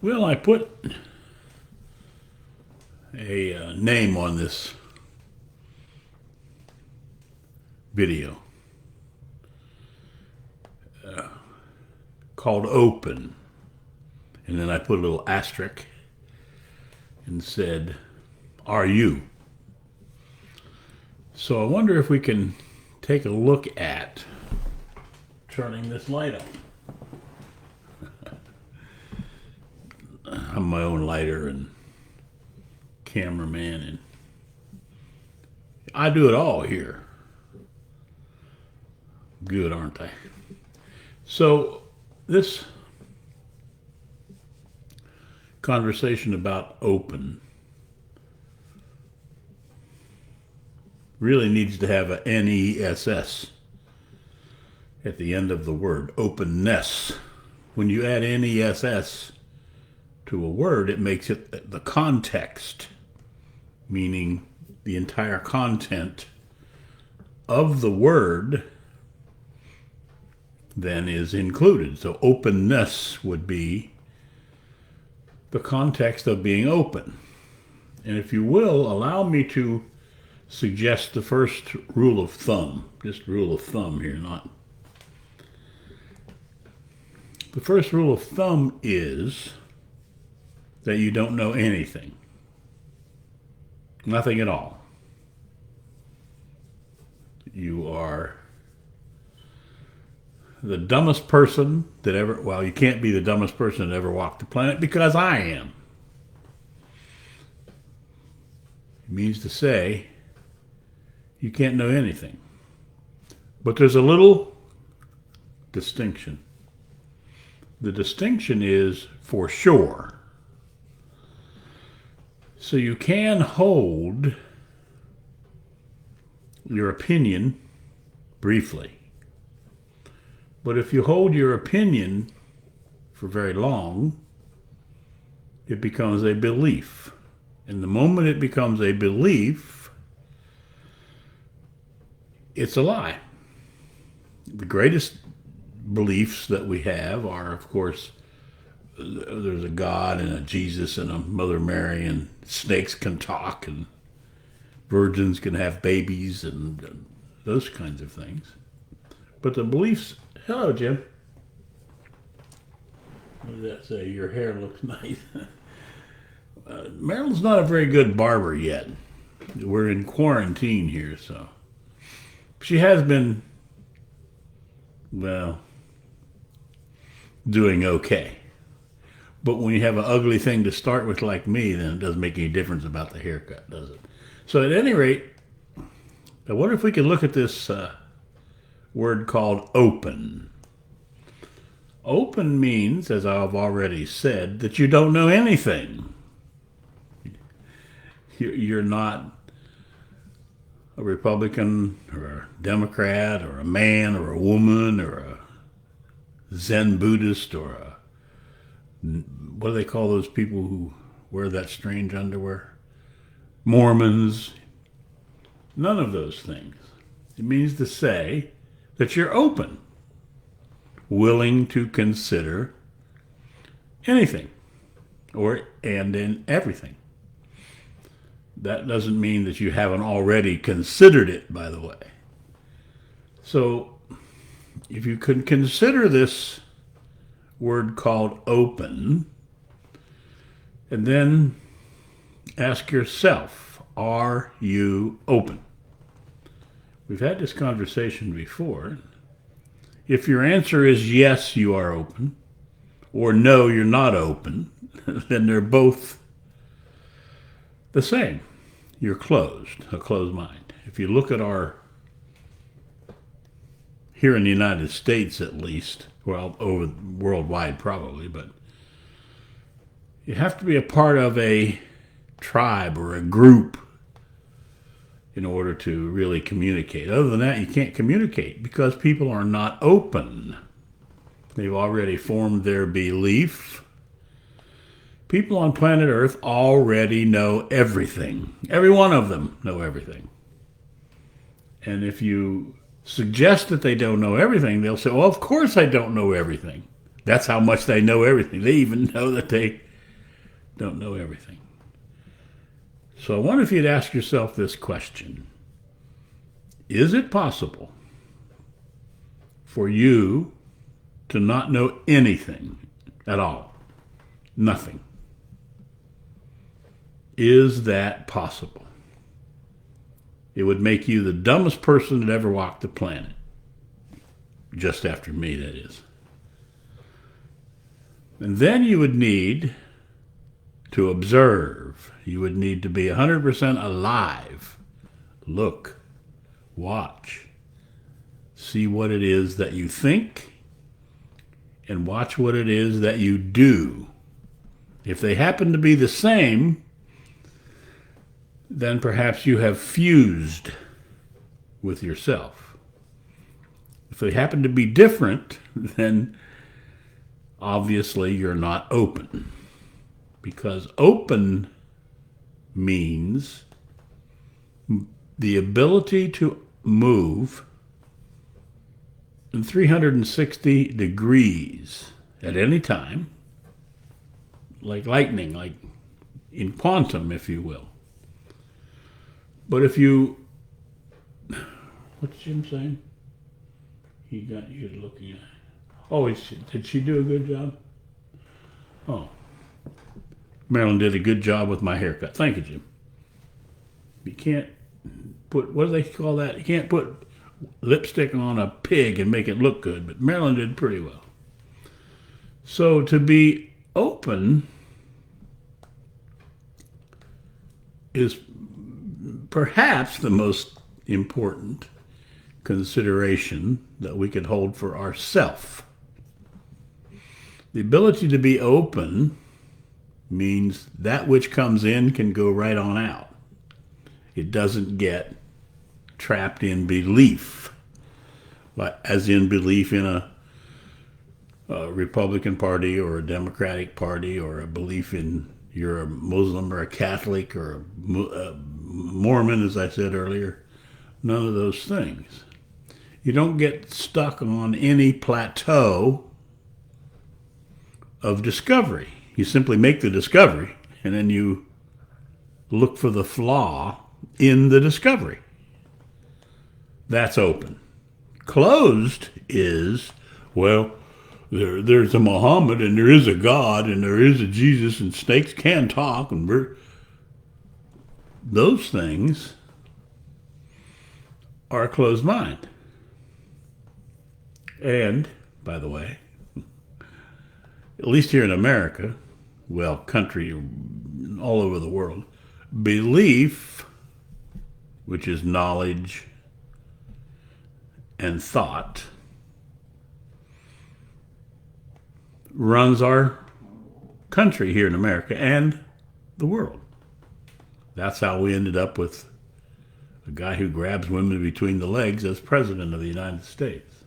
Well, I put a name on this video called Open. And then I put a little asterisk and said, "Are you?" So I wonder if we can take a look at turning this light on. I'm my own lighter and cameraman, and I do it all here. Good, aren't I? So this conversation about open really needs to have a NESS at the end of the word, openness. When you add NESS to a word, it makes it the context, meaning the entire content of the word then is included. So openness would be the context of being open. And if you will, allow me to suggest the first rule of thumb, just rule of thumb here, not. The first rule of thumb is that you don't know anything. Nothing at all. You are the dumbest person that ever, well, you can't be the dumbest person that ever walked the planet because I am. It means to say you can't know anything. But there's a little distinction. The distinction is for sure. So you can hold your opinion briefly. But if you hold your opinion for very long, it becomes a belief. And the moment it becomes a belief, it's a lie. The greatest beliefs that we have are, of course, there's a God and a Jesus and a Mother Mary, and snakes can talk, and virgins can have babies, and those kinds of things. But the beliefs, hello, Jim. What does that say? Your hair looks nice. Marilyn's not a very good barber yet. We're in quarantine here, so. She has been, well, doing okay. But when you have an ugly thing to start with like me, then it doesn't make any difference about the haircut, does it? So at any rate, I wonder if we could look at this word called open. Open means, as I've already said, that you don't know anything. You're not a Republican or a Democrat or a man or a woman or a Zen Buddhist or a, what do they call those people who wear that strange underwear? Mormons. None of those things. It means to say that you're open, willing to consider anything and in everything. That doesn't mean that you haven't already considered it, by the way. So if you could consider this word called open, and then ask yourself, are you open? We've had this conversation before. If your answer is yes, you are open, or no, you're not open, then they're both the same. You're closed, a closed mind. If you look at our, here in the United States at least, well, over worldwide probably, but you have to be a part of a tribe or a group in order to really communicate. Other than that, you can't communicate because people are not open. They've already formed their belief. People on planet Earth already know everything. Every one of them know everything. And if you suggest that they don't know everything, they'll say, well, of course I don't know everything. That's how much they know everything. They even know that they don't know everything. So I wonder if you'd ask yourself this question. Is it possible for you to not know anything at all? Nothing. Is that possible? It would make you the dumbest person that ever walked the planet. Just after me, that is. And then you would need to observe. You would need to be 100% alive. Look, watch, see what it is that you think, and watch what it is that you do. If they happen to be the same, then perhaps you have fused with yourself. If they happen to be different, then obviously you're not open. Because open means the ability to move in 360 degrees at any time, like lightning, like in quantum, if you will. But if you, what's Jim saying? He got you looking at. Oh, did she do a good job? Oh, Marilyn did a good job with my haircut. Thank you, Jim. You can't put, what do they call that? You can't put lipstick on a pig and make it look good, but Marilyn did pretty well. So to be open is perhaps the most important consideration that we could hold for ourselves. The ability to be open means that which comes in can go right on out. It doesn't get trapped in belief, like as in belief in a Republican Party or a Democratic Party, or a belief in you're a Muslim or a Catholic or a Mormon, as I said earlier. None of those things. You don't get stuck on any plateau of discovery. You simply make the discovery, and then you look for the flaw in the discovery. That's open. Closed is, well, there's a Muhammad, and there is a God, and there is a Jesus, and snakes can talk, and those things are a closed mind. And, by the way, at least here in America, well, country, all over the world, belief, which is knowledge and thought, runs our country here in America and the world. That's how we ended up with a guy who grabs women between the legs as president of the United States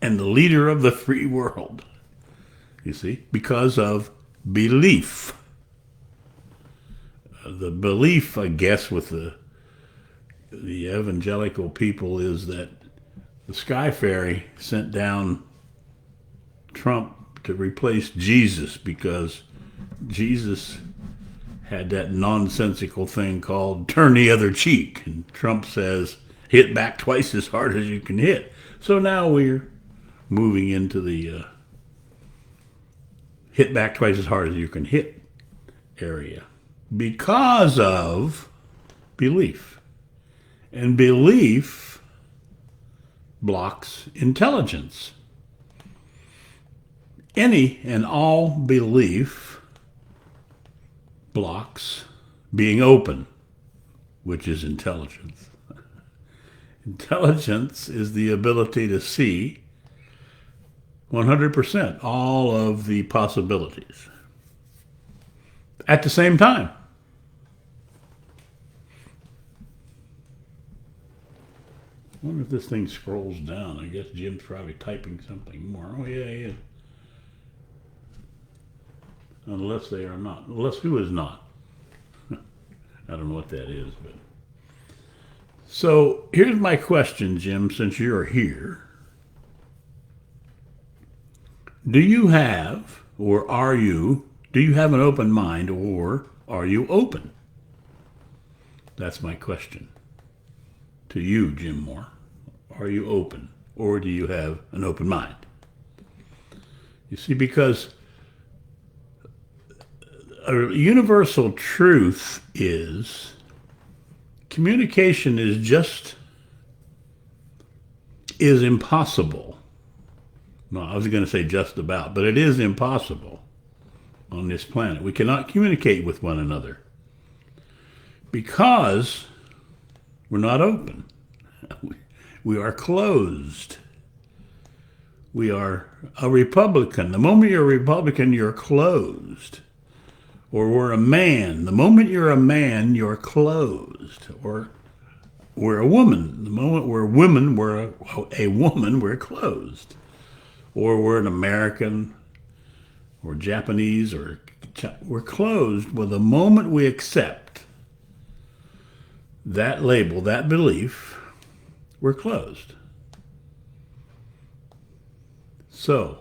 and the leader of the free world. You see, because of belief. The belief, I guess, with the evangelical people is that the Sky Fairy sent down Trump to replace Jesus because Jesus had that nonsensical thing called turn the other cheek. And Trump says, hit back twice as hard as you can hit. So now we're moving into the hit back twice as hard as you can hit area because of belief. And belief blocks intelligence. Any and all belief blocks being open, which is intelligence. Intelligence is the ability to see 100% all of the possibilities at the same time. I wonder if this thing scrolls down. I guess Jim's probably typing something more. Oh, yeah, he is. Unless they are not. Unless who is not? I don't know what that is, but. So here's my question, Jim, since you're here. Do you have, or are you Do you have an open mind, or are you open? That's my question to you, Jim Moore. Are you open, or do you have an open mind? You see, because a universal truth is communication is impossible. No, I was going to say just about, but it is impossible on this planet. We cannot communicate with one another because we're not open. We are closed. We are a Republican. The moment you're a Republican, you're closed. Or we're a man. The moment you're a man, you're closed. Or we're a woman. The moment we're women, we're a woman, we're closed. Or we're an American or Japanese or we're closed. Well, the moment we accept that label, that belief, we're closed. So,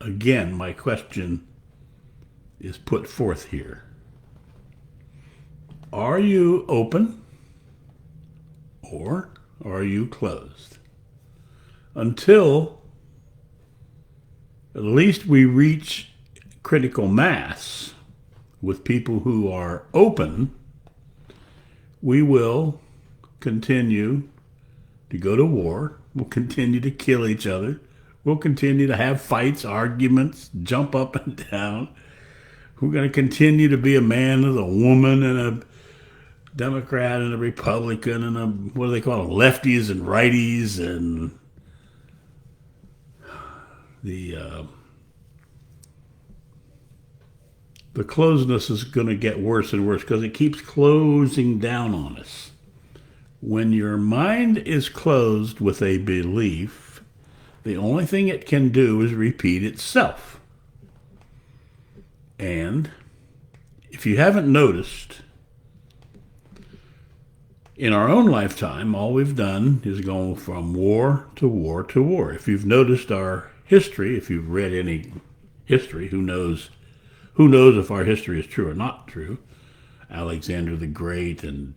again, my question is put forth here. Are you open or are you closed? Until at least we reach critical mass with people who are open, we will continue to go to war. We'll continue to kill each other. We'll continue to have fights, arguments, jump up and down. We're going to continue to be a man and a woman and a Democrat and a Republican and a, what do they call them, lefties and righties, and the closedness is going to get worse and worse because it keeps closing down on us. When your mind is closed with a belief, the only thing it can do is repeat itself. And if you haven't noticed, in our own lifetime, all we've done is go from war to war to war. If you've noticed our history, if you've read any history, who knows if our history is true or not true? Alexander the Great and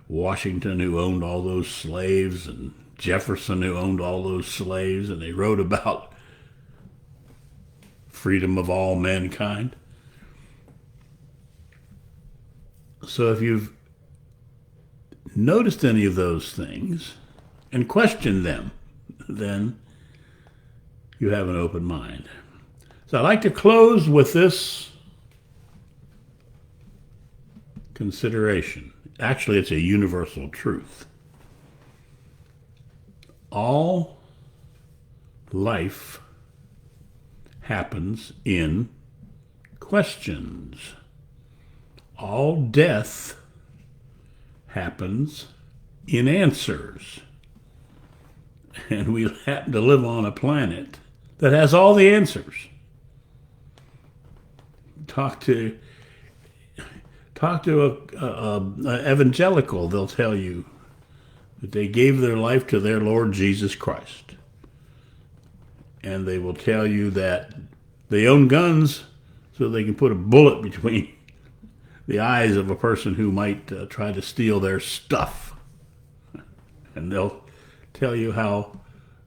Washington, who owned all those slaves, and Jefferson, who owned all those slaves, and they wrote about freedom of all mankind. So if you've noticed any of those things and questioned them, then you have an open mind. So I'd like to close with this consideration. Actually, it's a universal truth. All life happens in questions. All death happens in answers. And we happen to live on a planet that has all the answers. Talk to a evangelical, they'll tell you that they gave their life to their Lord Jesus Christ. And they will tell you that they own guns so they can put a bullet between the eyes of a person who might try to steal their stuff. And they'll tell you how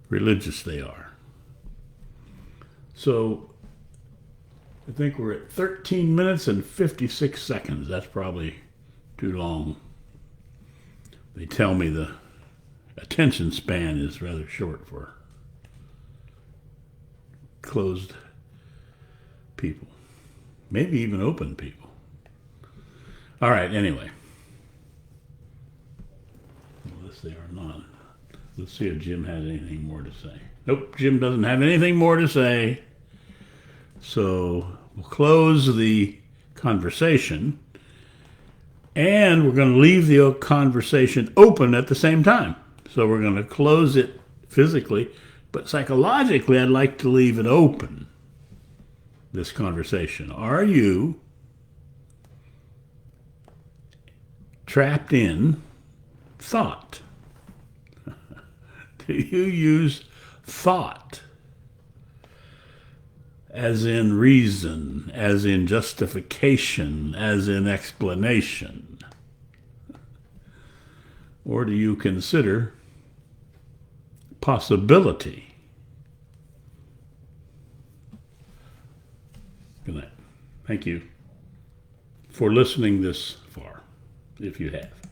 religious they are. So I think we're at 13 minutes and 56 seconds. That's probably too long. They tell me the attention span is rather short for closed people. Maybe even open people. All right, anyway. Unless they are not. Let's see if Jim has anything more to say. Nope, Jim doesn't have anything more to say. So we'll close the conversation, and we're going to leave the conversation open at the same time. So we're going to close it physically, but psychologically, I'd like to leave it open, this conversation. Are you trapped in thought? Do you use thought as in reason, as in justification, as in explanation? Or do you consider possibility? Good night. Thank you for listening this far, if you have.